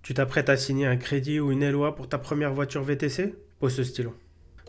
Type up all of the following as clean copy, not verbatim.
Tu t'apprêtes à signer un crédit ou une LOA pour ta première voiture VTC? Pose ce stylo.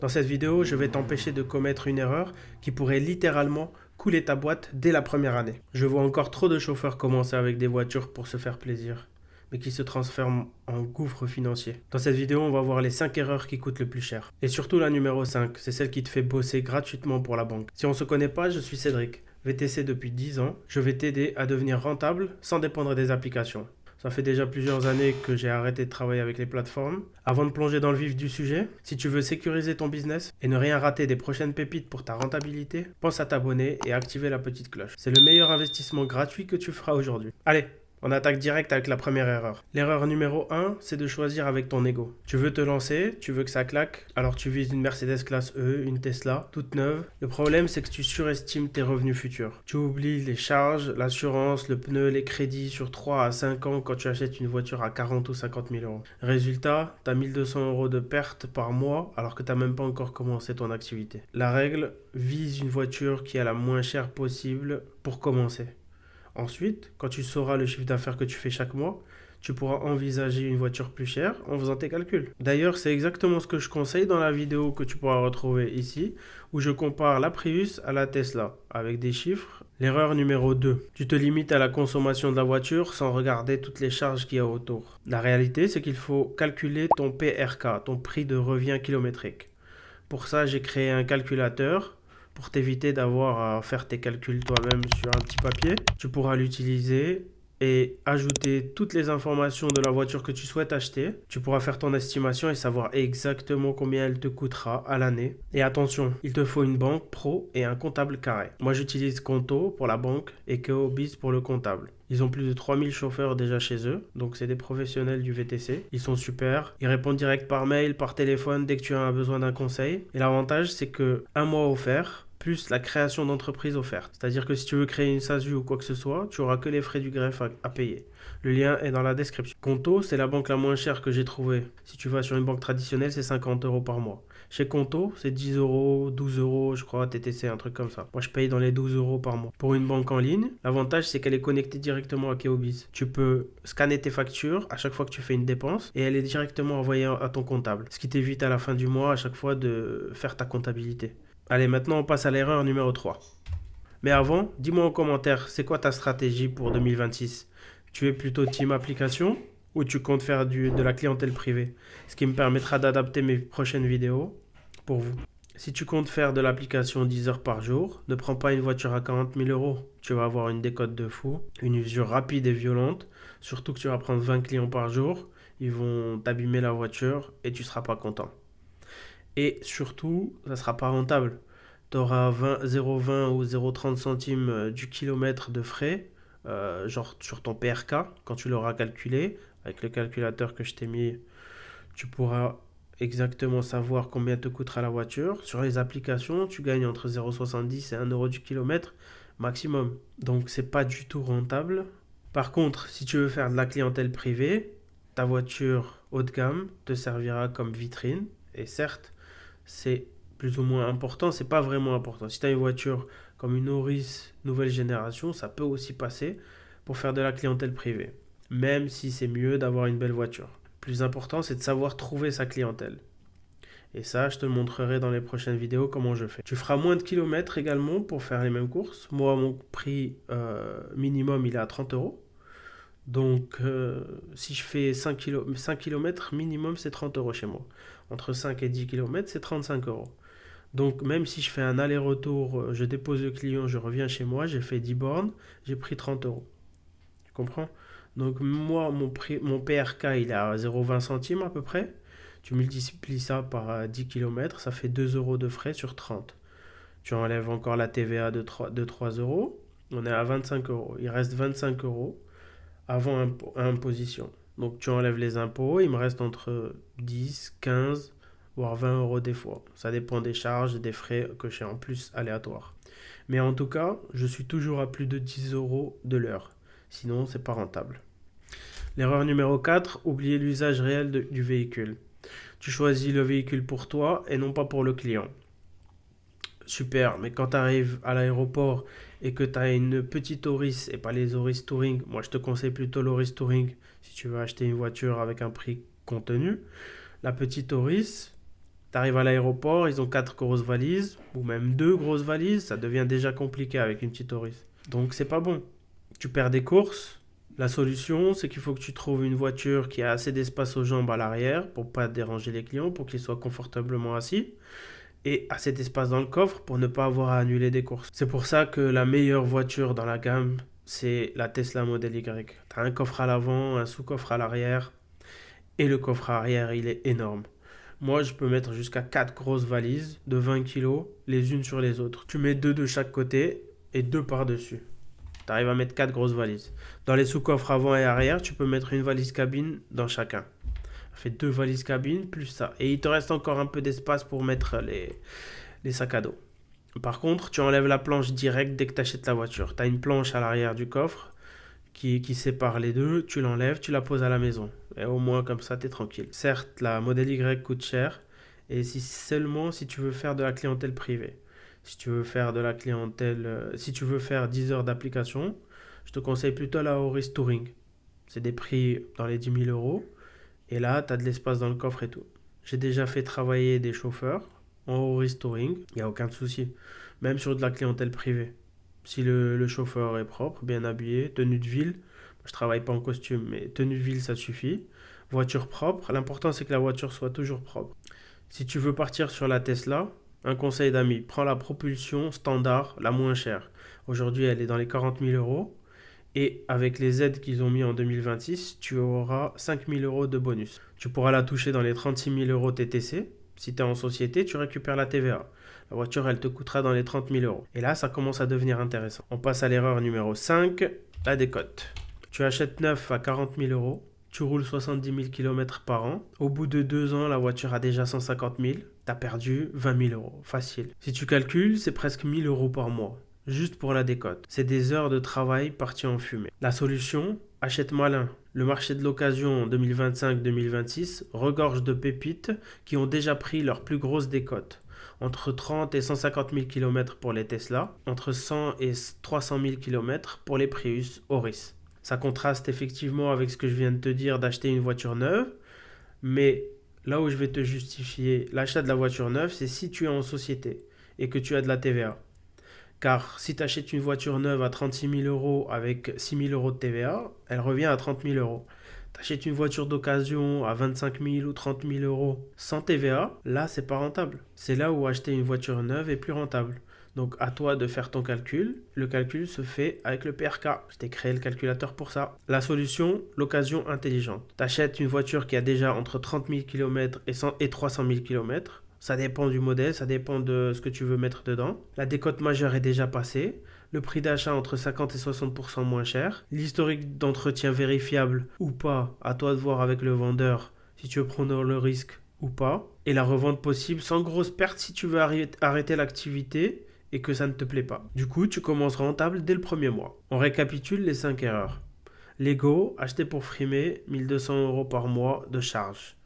Dans cette vidéo, je vais t'empêcher de commettre une erreur qui pourrait littéralement couler ta boîte dès la première année. Je vois encore trop de chauffeurs commencer avec des voitures pour se faire plaisir, mais qui se transforment en gouffre financier. Dans cette vidéo, on va voir les 5 erreurs qui coûtent le plus cher. Et surtout la numéro 5, c'est celle qui te fait bosser gratuitement pour la banque. Si on ne se connaît pas, je suis Cédric, VTC depuis 10 ans. Je vais t'aider à devenir rentable sans dépendre des applications. Ça fait déjà plusieurs années que j'ai arrêté de travailler avec les plateformes. Avant de plonger dans le vif du sujet, si tu veux sécuriser ton business et ne rien rater des prochaines pépites pour ta rentabilité, pense à t'abonner et activer la petite cloche. C'est le meilleur investissement gratuit que tu feras aujourd'hui. Allez, on attaque direct avec la première erreur. L'erreur numéro 1, c'est de choisir avec ton ego. Tu veux te lancer, tu veux que ça claque, alors tu vises une Mercedes classe E, une Tesla, toute neuve. Le problème, c'est que tu surestimes tes revenus futurs. Tu oublies les charges, l'assurance, le pneu, les crédits sur 3 à 5 ans quand tu achètes une voiture à 40 ou 50 000 euros. Résultat, tu as 1200 euros de perte par mois alors que tu n'as même pas encore commencé ton activité. La règle, vise une voiture qui est la moins chère possible pour commencer. Ensuite, quand tu sauras le chiffre d'affaires que tu fais chaque mois, tu pourras envisager une voiture plus chère en faisant tes calculs. D'ailleurs, c'est exactement ce que je conseille dans la vidéo que tu pourras retrouver ici, où je compare la Prius à la Tesla, avec des chiffres. L'erreur numéro 2, tu te limites à la consommation de la voiture sans regarder toutes les charges qu'il y a autour. La réalité, c'est qu'il faut calculer ton PRK, ton prix de revient kilométrique. Pour ça, j'ai créé un calculateur. Pour t'éviter d'avoir à faire tes calculs toi-même sur un petit papier, tu pourras l'utiliser et ajouter toutes les informations de la voiture que tu souhaites acheter. Tu pourras faire ton estimation et savoir exactement combien elle te coûtera à l'année. Et attention, il te faut une banque pro et un comptable carré. Moi, j'utilise Conto pour la banque et Keobiz pour le comptable. Ils ont plus de 3000 chauffeurs déjà chez eux, donc c'est des professionnels du VTC. Ils sont super, ils répondent direct par mail, par téléphone dès que tu as besoin d'un conseil. Et l'avantage, c'est que un mois offert, plus la création d'entreprise offerte. C'est-à-dire que si tu veux créer une SASU ou quoi que ce soit, tu n'auras que les frais du greffe à payer. Le lien est dans la description. Conto, c'est la banque la moins chère que j'ai trouvée. Si tu vas sur une banque traditionnelle, c'est 50 euros par mois. Chez Conto, c'est 10 euros, 12 euros, je crois, TTC, un truc comme ça. Moi, je paye dans les 12 euros par mois. Pour une banque en ligne, l'avantage, c'est qu'elle est connectée directement à Keobiz. Tu peux scanner tes factures à chaque fois que tu fais une dépense et elle est directement envoyée à ton comptable. Ce qui t'évite à la fin du mois, à chaque fois, de faire ta comptabilité. Allez, maintenant, on passe à l'erreur numéro 3. Mais avant, dis-moi en commentaire, c'est quoi ta stratégie pour 2026? Tu es plutôt team application ou tu comptes faire de la clientèle privée? Ce qui me permettra d'adapter mes prochaines vidéos pour vous. Si tu comptes faire de l'application 10 heures par jour, ne prends pas une voiture à 40 000 euros. Tu vas avoir une décote de fou, une usure rapide et violente. Surtout que tu vas prendre 20 clients par jour. Ils vont t'abîmer la voiture et tu ne seras pas content. Et surtout, ça ne sera pas rentable. Tu auras 0,20 ou 0,30 centimes du kilomètre de frais, genre sur ton PRK, quand tu l'auras calculé. Avec le calculateur que je t'ai mis, tu pourras exactement savoir combien te coûtera la voiture. Sur les applications, tu gagnes entre 0,70 et 1 euro du kilomètre maximum. Donc, c'est pas du tout rentable. Par contre, si tu veux faire de la clientèle privée, ta voiture haut de gamme te servira comme vitrine. Et certes, c'est plus ou moins important, c'est pas vraiment important. Si tu as une voiture comme une Auris nouvelle génération, ça peut aussi passer pour faire de la clientèle privée. Même si c'est mieux d'avoir une belle voiture. Le plus important, c'est de savoir trouver sa clientèle. Et ça, je te montrerai dans les prochaines vidéos comment je fais. Tu feras moins de kilomètres également pour faire les mêmes courses. Moi, mon prix minimum, il est à 30 euros. Donc, si je fais 5 km minimum, c'est 30 euros chez moi. Entre 5 et 10 km, c'est 35 euros. Donc, même si je fais un aller-retour, je dépose le client, je reviens chez moi, j'ai fait 10 bornes, j'ai pris 30 euros. Tu comprends? Donc, moi, mon PRK, il est à 0,20 centimes à peu près. Tu multiplies ça par 10 km, ça fait 2 euros de frais sur 30. Tu enlèves encore la TVA de 3 euros. On est à 25 euros. Il reste 25 euros avant imposition. Donc tu enlèves les impôts, il me reste entre 10, 15, voire 20 euros des fois. Ça dépend des charges et des frais que j'ai en plus aléatoires. Mais en tout cas, je suis toujours à plus de 10 euros de l'heure. Sinon, c'est pas rentable. L'erreur numéro 4, oublier l'usage réel du véhicule. Tu choisis le véhicule pour toi et non pas pour le client. Super, mais quand tu arrives à l'aéroport et que tu as une petite Auris et pas les Auris Touring, moi je te conseille plutôt l'Auris Touring, si tu veux acheter une voiture avec un prix contenu. La petite Auris, tu arrives à l'aéroport, ils ont 4 grosses valises, ou même 2 grosses valises, ça devient déjà compliqué avec une petite Auris. Donc c'est pas bon. Tu perds des courses. La solution, c'est qu'il faut que tu trouves une voiture qui a assez d'espace aux jambes à l'arrière pour pas déranger les clients, pour qu'ils soient confortablement assis, et assez d'espace dans le coffre pour ne pas avoir à annuler des courses. C'est pour ça que la meilleure voiture dans la gamme, c'est la Tesla Model Y. Tu as un coffre à l'avant, un sous-coffre à l'arrière, et le coffre arrière, il est énorme. Moi, je peux mettre jusqu'à 4 grosses valises de 20 kilos, les unes sur les autres. Tu mets 2 de chaque côté et 2 par-dessus. Tu arrives à mettre 4 grosses valises. Dans les sous-coffres avant et arrière, tu peux mettre une valise cabine dans chacun. Ça fait 2 valises cabine plus ça. Et il te reste encore un peu d'espace pour mettre les sacs à dos. Par contre, tu enlèves la planche directe dès que tu achètes la voiture. Tu as une planche à l'arrière du coffre qui sépare les deux. Tu l'enlèves, tu la poses à la maison. Et au moins, comme ça, tu es tranquille. Certes, la Model Y coûte cher. Et seulement si tu veux faire de la clientèle privée. Si tu veux faire de la clientèle, si tu veux faire 10 heures d'application, je te conseille plutôt la Auris Touring. C'est des prix dans les 10 000 euros. Et là, tu as de l'espace dans le coffre et tout. J'ai déjà fait travailler des chauffeurs en Auris Touring. Il n'y a aucun souci. Même sur de la clientèle privée. Si le chauffeur est propre, bien habillé, tenue de ville. Je travaille pas en costume, mais tenue de ville, ça suffit. Voiture propre. L'important, c'est que la voiture soit toujours propre. Si tu veux partir sur la Tesla, un conseil d'amis, prends la propulsion standard, la moins chère. Aujourd'hui, elle est dans les 40 000 euros. Et avec les aides qu'ils ont mis en 2026, tu auras 5 000 euros de bonus. Tu pourras la toucher dans les 36 000 euros TTC. Si tu es en société, tu récupères la TVA. La voiture, elle te coûtera dans les 30 000 euros. Et là, ça commence à devenir intéressant. On passe à l'erreur numéro 5, la décote. Tu achètes neuf à 40 000 euros. Tu roules 70 000 km par an. Au bout de 2 ans, la voiture a déjà 150 000. Tu as perdu 20 000 euros. Facile. Si tu calcules, c'est presque 1 000 euros par mois. Juste pour la décote. C'est des heures de travail parties en fumée. La solution, achète malin. Le marché de l'occasion en 2025-2026 regorge de pépites qui ont déjà pris leur plus grosse décote. Entre 30 et 150 000 km pour les Tesla, entre 100 et 300 000 km pour les Prius Auris. Ça contraste effectivement avec ce que je viens de te dire d'acheter une voiture neuve, mais là où je vais te justifier l'achat de la voiture neuve, c'est si tu es en société et que tu as de la TVA. Car si tu achètes une voiture neuve à 36 000 euros avec 6 000 euros de TVA, elle revient à 30 000 euros. Tu achètes une voiture d'occasion à 25 000 ou 30 000 euros sans TVA, là c'est pas rentable. C'est là où acheter une voiture neuve est plus rentable. Donc à toi de faire ton calcul. Le calcul se fait avec le PRK. Je t'ai créé le calculateur pour ça. La solution, l'occasion intelligente. Tu achètes une voiture qui a déjà entre 30 000 km et 300 000 km. Ça dépend du modèle, ça dépend de ce que tu veux mettre dedans. La décote majeure est déjà passée. Le prix d'achat entre 50 et 60% moins cher. L'historique d'entretien vérifiable ou pas, à toi de voir avec le vendeur si tu veux prendre le risque ou pas. Et la revente possible sans grosse perte si tu veux arrêter l'activité et que ça ne te plaît pas. Du coup, tu commences rentable dès le premier mois. On récapitule les 5 erreurs. Lego, acheter pour frimer, 1 200 euros par mois de charge.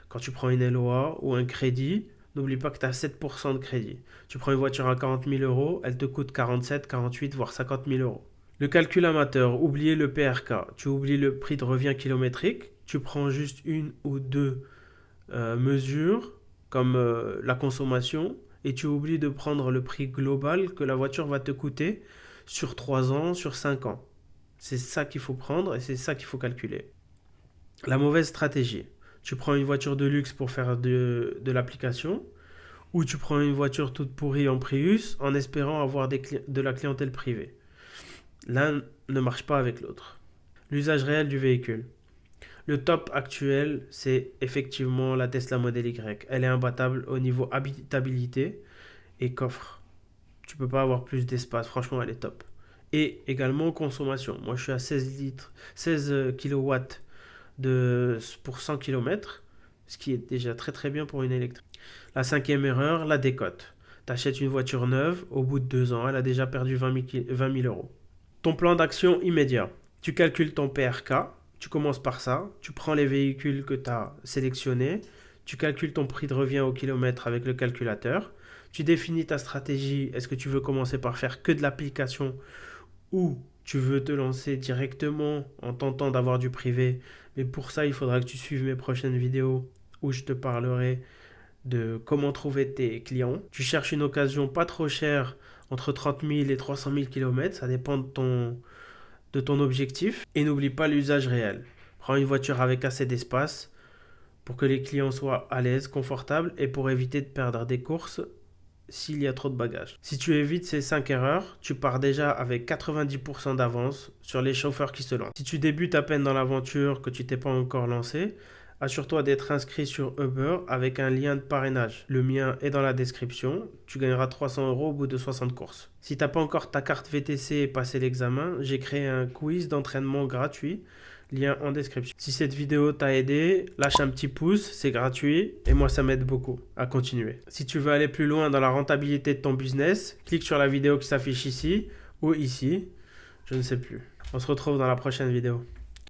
Quand tu prends une LOA ou un crédit, n'oublie pas que tu as 7% de crédit. Tu prends une voiture à 40 000 euros, elle te coûte 47, 48, voire 50 000 euros. Le calcul amateur, oubliez le PRK. Tu oublies le prix de revient kilométrique. Tu prends juste une ou deux mesures, comme la consommation, et tu oublies de prendre le prix global que la voiture va te coûter sur 3 ans, sur 5 ans. C'est ça qu'il faut prendre et c'est ça qu'il faut calculer. La mauvaise stratégie. Tu prends une voiture de luxe pour faire de l'application, ou tu prends une voiture toute pourrie en Prius en espérant avoir de la clientèle privée. L'un ne marche pas avec l'autre. L'usage réel du véhicule. Le top actuel, c'est effectivement la Tesla Model Y. Elle est imbattable au niveau habitabilité et coffre. Tu peux pas avoir plus d'espace, franchement elle est top. Et également consommation. Moi je suis à 16 kW pour 100 km, ce qui est déjà très très bien pour une électrique. La 5e erreur, la décote. Tu achètes une voiture neuve, au bout de 2 ans, elle a déjà perdu 20 000 euros. Ton plan d'action immédiat. Tu calcules ton PRK, tu commences par ça, tu prends les véhicules que tu as sélectionnés, tu calcules ton prix de revient au kilomètre avec le calculateur, tu définis ta stratégie, est-ce que tu veux commencer par faire que de l'application ou tu veux te lancer directement en tentant d'avoir du privé, Mais pour ça, il faudra que tu suives mes prochaines vidéos où je te parlerai de comment trouver tes clients. Tu cherches une occasion pas trop chère, entre 30 000 et 300 000 km, ça dépend de ton objectif. Et n'oublie pas l'usage réel. Prends une voiture avec assez d'espace pour que les clients soient à l'aise, confortables et pour éviter de perdre des courses s'il y a trop de bagages. Si tu évites ces 5 erreurs, tu pars déjà avec 90% d'avance sur les chauffeurs qui se lancent. Si tu débutes à peine dans l'aventure, que tu t'es pas encore lancé, assure-toi d'être inscrit sur Uber avec un lien de parrainage. Le mien est dans la description. Tu gagneras 300 € au bout de 60 courses. Si tu n'as pas encore ta carte VTC et passé l'examen, j'ai créé un quiz d'entraînement gratuit. Lien en description. Si cette vidéo t'a aidé, lâche un petit pouce, c'est gratuit et moi ça m'aide beaucoup à continuer. Si tu veux aller plus loin dans la rentabilité de ton business, clique sur la vidéo qui s'affiche ici ou ici, je ne sais plus. On se retrouve dans la prochaine vidéo.